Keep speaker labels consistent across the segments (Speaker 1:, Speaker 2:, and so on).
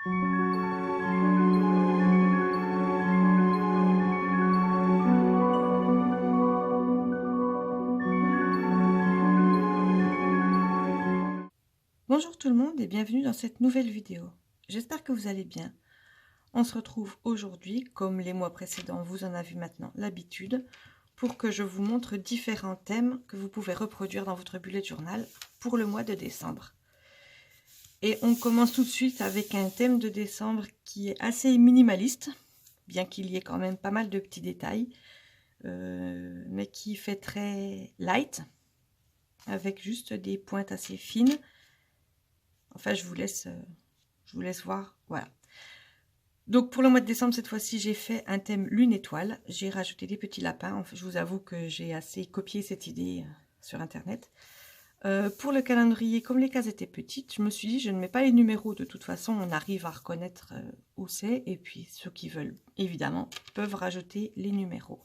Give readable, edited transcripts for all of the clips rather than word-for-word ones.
Speaker 1: Bonjour tout le monde et bienvenue dans cette nouvelle vidéo. J'espère que vous allez bien. On se retrouve aujourd'hui, comme les mois précédents, vous en avez maintenant l'habitude, pour que je vous montre différents thèmes que vous pouvez reproduire dans votre bullet journal pour le mois de décembre. Et on commence tout de suite avec un thème de décembre qui est assez minimaliste, bien qu'il y ait quand même pas mal de petits détails, mais qui fait très light, avec juste des pointes assez fines. Enfin, je vous laisse voir. Voilà. Donc, pour le mois de décembre, cette fois-ci, j'ai fait un thème lune étoile. J'ai rajouté des petits lapins. Enfin, je vous avoue que j'ai assez copié cette idée sur Internet. Pour le calendrier, comme les cases étaient petites, je me suis dit, je ne mets pas les numéros. De toute façon, on arrive à reconnaître où c'est. Et puis, ceux qui veulent, évidemment, peuvent rajouter les numéros.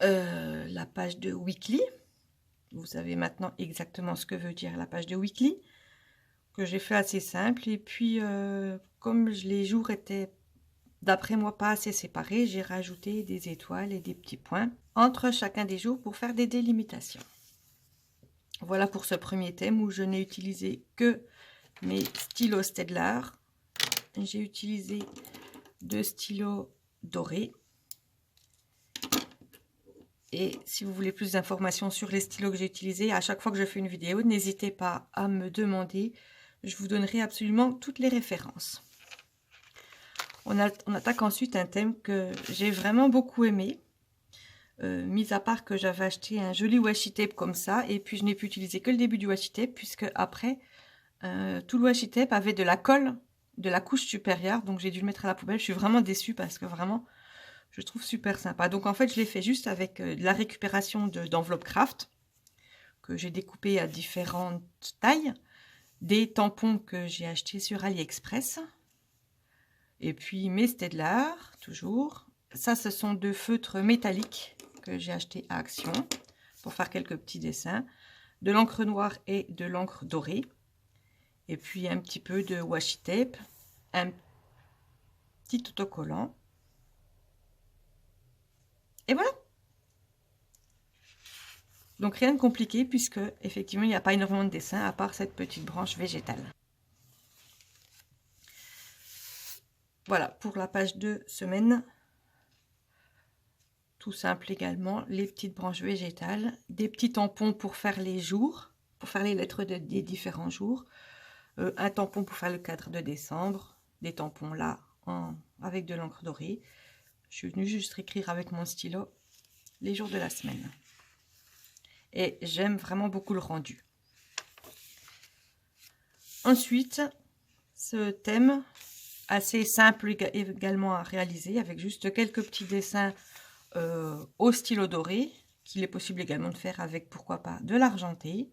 Speaker 1: La page de Weekly. Vous savez maintenant exactement ce que veut dire la page de Weekly, que j'ai fait assez simple. Et puis, comme les jours étaient, d'après moi, pas assez séparés, j'ai rajouté des étoiles et des petits points entre chacun des jours pour faire des délimitations. Voilà pour ce premier thème où je n'ai utilisé que mes stylos Staedtler. J'ai utilisé 2 stylos dorés. Et si vous voulez plus d'informations sur les stylos que j'ai utilisés, à chaque fois que je fais une vidéo, n'hésitez pas à me demander. Je vous donnerai absolument toutes les références. On attaque ensuite un thème que j'ai vraiment beaucoup aimé. Mis à part que j'avais acheté un joli washi tape comme ça, et puis je n'ai pu utiliser que le début du washi tape, puisque après, tout le washi tape avait de la colle de la couche supérieure, donc j'ai dû le mettre à la poubelle. Je suis vraiment déçue parce que vraiment, je le trouve super sympa. Donc en fait, je l'ai fait juste avec de la récupération d'enveloppe craft, que j'ai découpé à différentes tailles, des tampons que j'ai achetés sur AliExpress, et puis mes Staedtler, toujours. Ça, ce sont 2 feutres métalliques que j'ai achetés à Action pour faire quelques petits dessins, de l'encre noire et de l'encre dorée, et puis un petit peu de washi tape, un petit autocollant, et voilà. Donc rien de compliqué, puisque effectivement il n'y a pas énormément de dessins à part cette petite branche végétale. Voilà pour la page de semaine. Tout simple également, les petites branches végétales, des petits tampons pour faire les jours, pour faire les lettres des différents jours, un tampon pour faire le cadre de décembre, des tampons là avec de l'encre dorée. Je suis venue juste écrire avec mon stylo les jours de la semaine. Et j'aime vraiment beaucoup le rendu. Ensuite, ce thème assez simple également à réaliser, avec juste quelques petits dessins au stylo doré, qu'il est possible également de faire avec, pourquoi pas, de l'argenté.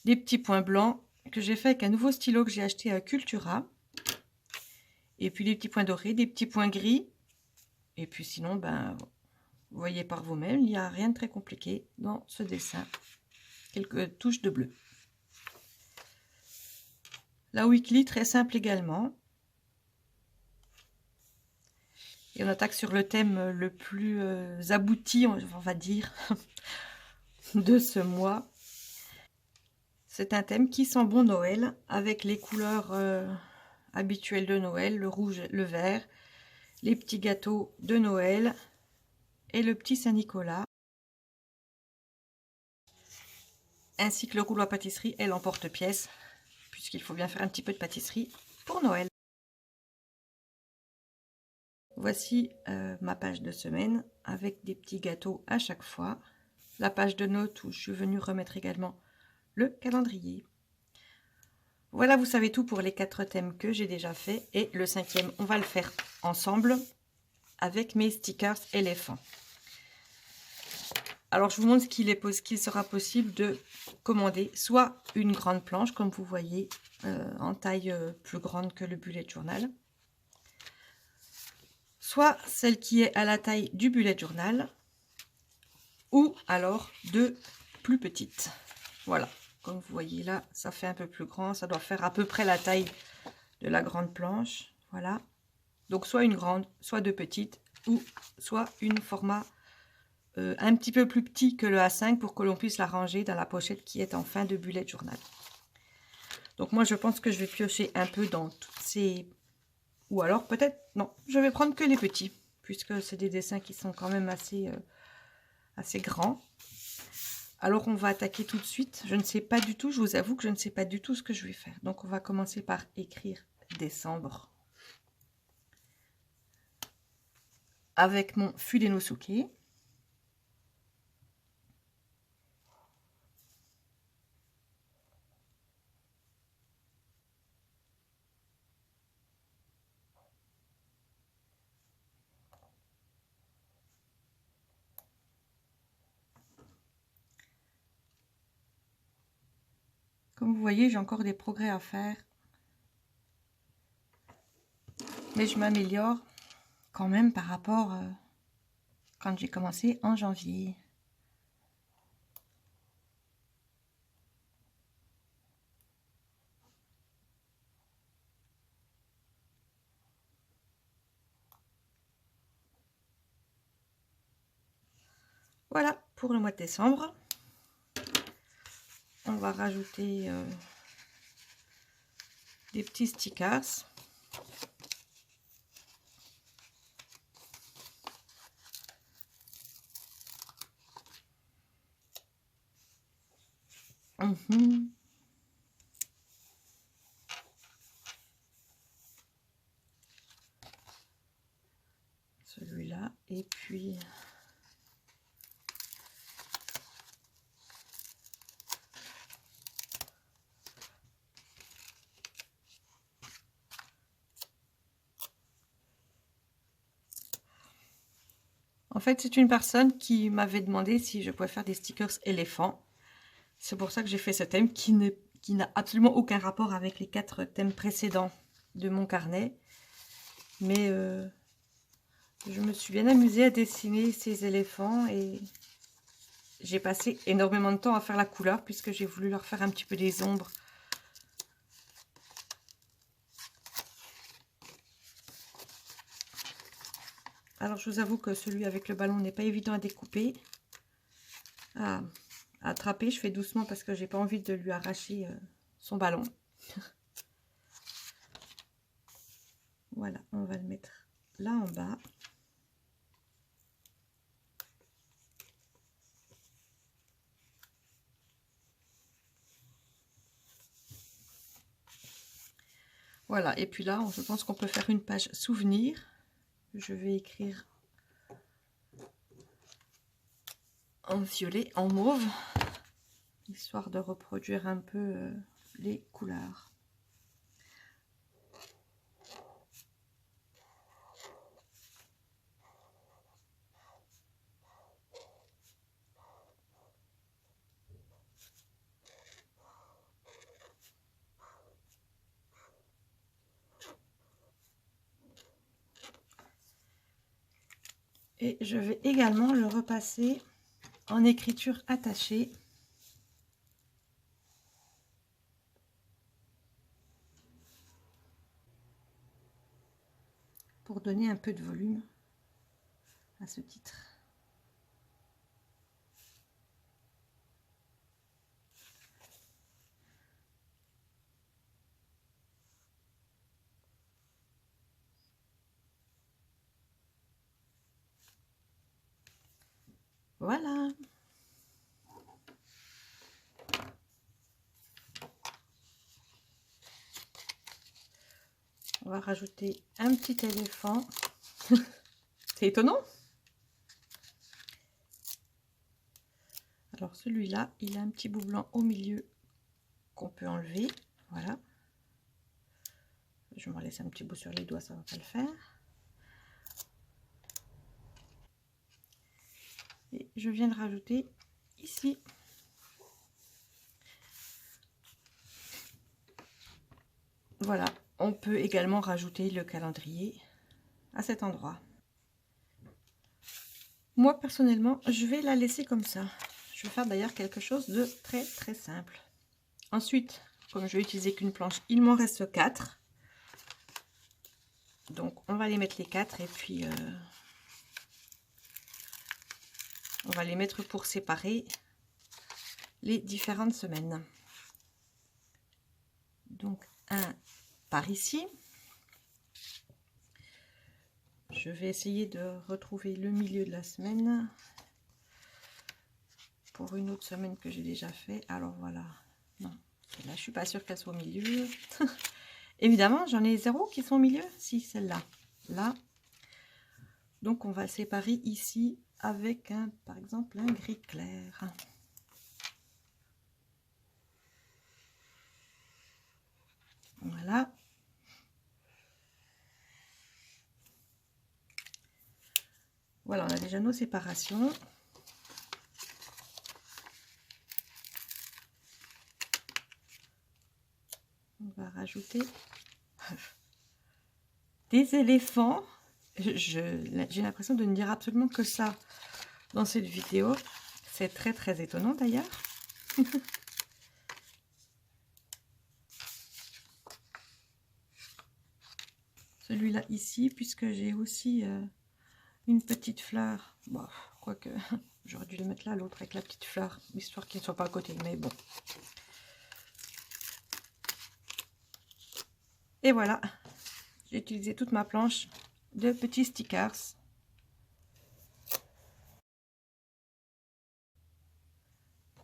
Speaker 1: Des petits points blancs que j'ai fait avec un nouveau stylo que j'ai acheté à Cultura. Et puis des petits points dorés, des petits points gris. Et puis sinon, ben, vous voyez par vous-même, il n'y a rien de très compliqué dans ce dessin. Quelques touches de bleu. La Weekly, très simple également. Et on attaque sur le thème le plus abouti, on va dire, de ce mois. C'est un thème qui sent bon Noël, avec les couleurs habituelles de Noël, le rouge, le vert, les petits gâteaux de Noël et le petit Saint-Nicolas, ainsi que le rouleau à pâtisserie et l'emporte-pièce, puisqu'il faut bien faire un petit peu de pâtisserie pour Noël. Voici ma page de semaine avec des petits gâteaux à chaque fois. La page de notes où je suis venue remettre également le calendrier. Voilà, vous savez tout pour les 4 thèmes que j'ai déjà fait. Et le 5e, on va le faire ensemble avec mes stickers éléphants. Alors, je vous montre qu'il sera possible de commander soit une grande planche, comme vous voyez, en taille plus grande que le bullet journal, soit celle qui est à la taille du bullet journal, ou alors de plus petites. Voilà, Comme vous voyez là, ça fait un peu plus grand. Ça doit faire à peu près la taille de la grande planche. Voilà. Donc soit une grande, soit deux petites, ou soit une format un petit peu plus petit que le A5 pour que l'on puisse la ranger dans la pochette qui est en fin de bullet journal. Donc moi je pense que je vais piocher un peu dans toutes ces... Ou alors peut-être, non, je vais prendre que les petits, puisque c'est des dessins qui sont quand même assez grands. Alors on va attaquer tout de suite. Je ne sais pas du tout, je vous avoue que je ne sais pas du tout ce que je vais faire. Donc on va commencer par écrire décembre avec mon Fudenosuke. Comme vous voyez, j'ai encore des progrès à faire. Mais je m'améliore quand même par rapport quand j'ai commencé en janvier. Voilà pour le mois de décembre. On va rajouter des petits stickers. Celui-là, et puis en fait c'est une personne qui m'avait demandé si je pouvais faire des stickers éléphants. C'est pour ça que j'ai fait ce thème qui n'a absolument aucun rapport avec les 4 thèmes précédents de mon carnet. Mais je me suis bien amusée à dessiner ces éléphants et j'ai passé énormément de temps à faire la couleur puisque j'ai voulu leur faire un petit peu des ombres. Alors je vous avoue que celui avec le ballon n'est pas évident à découper, à attraper. Je fais doucement parce que j'ai pas envie de lui arracher son ballon. Voilà, on va le mettre là en bas. Voilà, et puis là, je pense qu'on peut faire une page souvenir. Je vais écrire en violet, en mauve, histoire de reproduire un peu les couleurs. Et je vais également le repasser en écriture attachée. Pour donner un peu de volume à ce titre. Voilà. On va rajouter un petit éléphant. C'est étonnant. Alors celui-là, il a un petit bout blanc au milieu qu'on peut enlever. Voilà. Je m'en laisse un petit bout sur les doigts, ça va pas le faire. Et je viens de rajouter ici. Voilà, on peut également rajouter le calendrier à cet endroit. Moi personnellement, je vais la laisser comme ça. Je vais faire d'ailleurs quelque chose de très simple. Ensuite, comme je vais utiliser qu'une planche, il m'en reste 4. Donc, on va les mettre les 4 et puis on va les mettre pour séparer les différentes semaines. Donc, un par ici. Je vais essayer de retrouver le milieu de la semaine pour une autre semaine que j'ai déjà fait. Alors voilà, non, là je suis pas sûre qu'elle soit au milieu. Évidemment, j'en ai 0 qui sont au milieu. Si, celle-là, là. Donc on va séparer ici avec un, par exemple, un gris clair. Voilà. Voilà, on a déjà nos séparations. On va rajouter des éléphants. J'ai l'impression de ne dire absolument que ça dans cette vidéo. C'est très très étonnant d'ailleurs. Celui-là ici, puisque j'ai aussi une petite fleur. Bon, quoique j'aurais dû le mettre là, l'autre avec la petite fleur, histoire qu'il ne soit pas à côté, mais bon. Et voilà, j'ai utilisé toute ma planche de petits stickers.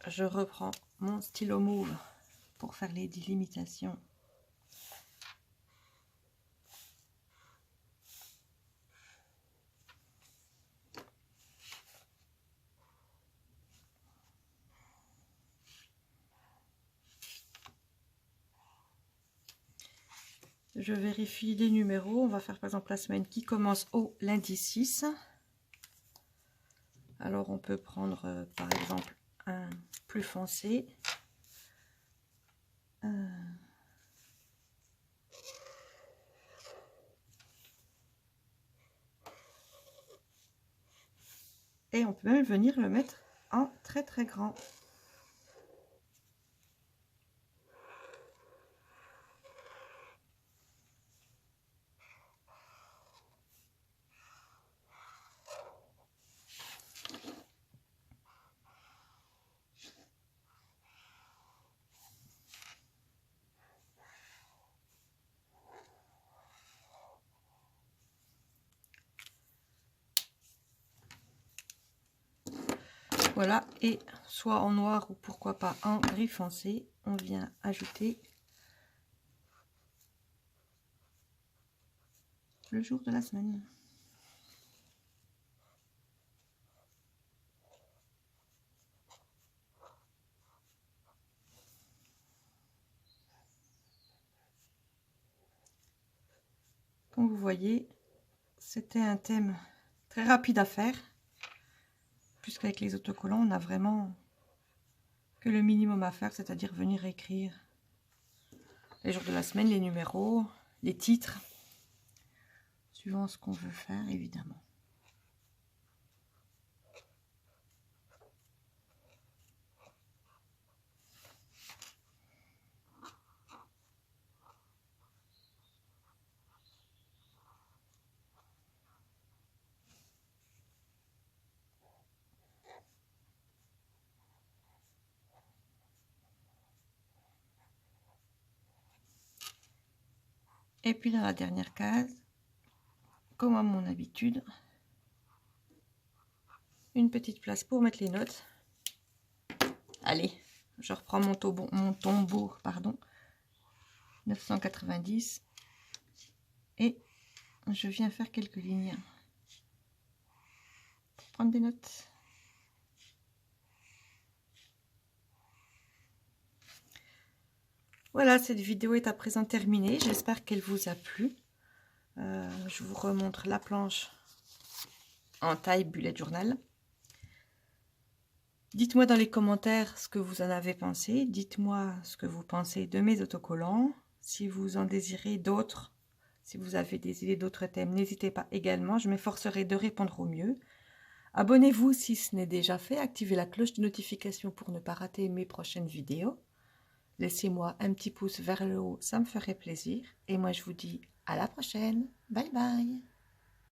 Speaker 1: Je reprends mon stylo mauve pour faire les délimitations. Je vérifie les numéros. On va faire par exemple la semaine qui commence au lundi 6. Alors on peut prendre par exemple un plus foncé. Et on peut même venir le mettre en très très grand. Voilà, et soit en noir ou pourquoi pas en gris foncé, on vient ajouter le jour de la semaine. Comme vous voyez, c'était un thème très rapide à faire, puisqu'avec les autocollants, on a vraiment que le minimum à faire, c'est-à-dire venir écrire les jours de la semaine, les numéros, les titres, suivant ce qu'on veut faire, évidemment. Et puis dans la dernière case, comme à mon habitude, une petite place pour mettre les notes. Allez, je reprends mon tambour, pardon, 990, et je viens faire quelques lignes pour prendre des notes. Voilà, cette vidéo est à présent terminée. J'espère qu'elle vous a plu. Je vous remontre la planche en taille bullet journal. Dites-moi dans les commentaires ce que vous en avez pensé. Dites-moi ce que vous pensez de mes autocollants. Si vous en désirez d'autres, si vous avez des idées d'autres thèmes, n'hésitez pas également. Je m'efforcerai de répondre au mieux. Abonnez-vous si ce n'est déjà fait. Activez la cloche de notification pour ne pas rater mes prochaines vidéos. laissez-moi un petit pouce vers le haut, ça me ferait plaisir. Et moi, je vous dis à la prochaine. Bye bye.